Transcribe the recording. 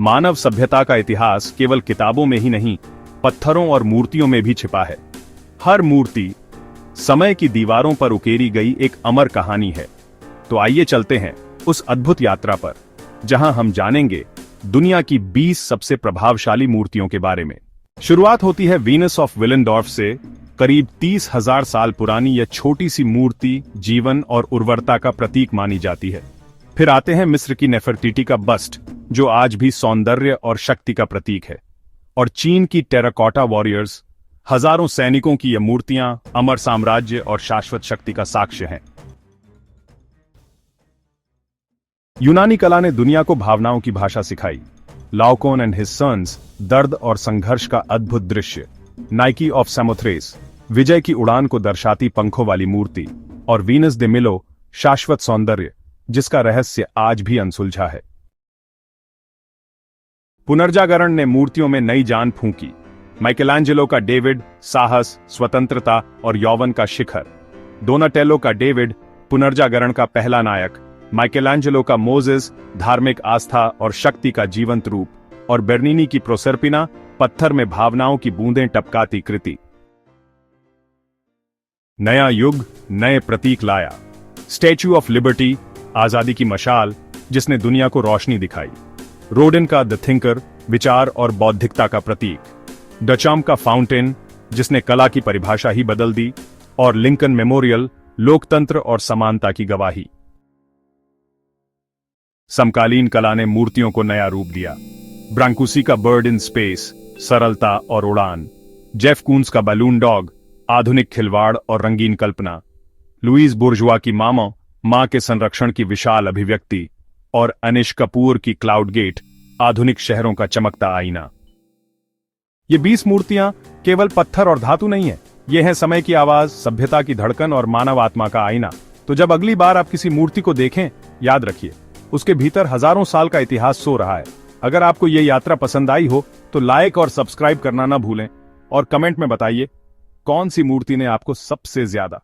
मानव सभ्यता का इतिहास केवल किताबों में ही नहीं, पत्थरों और मूर्तियों में भी छिपा है। हर मूर्ति समय की दीवारों पर उकेरी गई एक अमर कहानी है। तो आइए चलते हैं उस अद्भुत यात्रा पर, जहां हम जानेंगे दुनिया की 20 सबसे प्रभावशाली मूर्तियों के बारे में। शुरुआत होती है वीनस ऑफ विलेंडोर्फ से। करीब 30,000 साल पुरानी यह छोटी सी मूर्ति जीवन और उर्वरता का प्रतीक मानी जाती है। फिर आते हैं मिस्र की नेफरटिटी का बस्ट, जो आज भी सौंदर्य और शक्ति का प्रतीक है। और चीन की टेराकोटा वॉरियर्स, हजारों सैनिकों की ये मूर्तियां अमर साम्राज्य और शाश्वत शक्ति का साक्ष्य हैं। यूनानी कला ने दुनिया को भावनाओं की भाषा सिखाई। लाओकोन एंड हिज सन्स, दर्द और संघर्ष का अद्भुत दृश्य। नाइकी ऑफ सामोथ्रेस, विजय की उड़ान को दर्शाती पंखों वाली मूर्ति। और वीनस दे मिलो, शाश्वत सौंदर्य जिसका रहस्य आज भी अनसुलझा है। पुनर्जागरण ने मूर्तियों में नई जान फूंकी। माइकेलांजेलो का डेविड, साहस, स्वतंत्रता और यौवन का शिखर। डोनाटेलो का डेविड, पुनर्जागरण का पहला नायक। माइकेलांजेलो का मोजेस, धार्मिक आस्था और शक्ति का जीवंत रूप। और बेर्निनी की प्रोसर्पिना, पत्थर में भावनाओं की बूंदें टपकाती कृति। नया युग नए प्रतीक लाया। स्टैच्यू ऑफ लिबर्टी, आजादी की मशाल जिसने दुनिया को रोशनी दिखाई। रोडिन का द थिंकर, विचार और बौद्धिकता का प्रतीक। डचम्प का फाउंटेन, जिसने कला की परिभाषा ही बदल दी। और लिंकन मेमोरियल, लोकतंत्र और समानता की गवाही। समकालीन कला ने मूर्तियों को नया रूप दिया। ब्रांकुसी का बर्ड इन स्पेस, सरलता और उड़ान। जेफ कून्स का बैलून डॉग, आधुनिक खिलवाड़ और रंगीन कल्पना। लुईस बुर्जुआ की मामा, मां के संरक्षण की विशाल अभिव्यक्ति। और अनिश कपूर की क्लाउड गेट, आधुनिक शहरों का चमकता आईना। ये 20 मूर्तियां केवल पत्थर और धातु नहीं है, ये हैं समय की आवाज, सभ्यता की धड़कन और मानव आत्मा का आईना। तो जब अगली बार आप किसी मूर्ति को देखें, याद रखिए उसके भीतर हजारों साल का इतिहास सो रहा है। अगर आपको ये यात्रा पसंद आई हो तो लाइक और सब्सक्राइब करना ना भूलें। और कमेंट में बताइए कौन सी मूर्ति ने आपको सबसे ज्यादा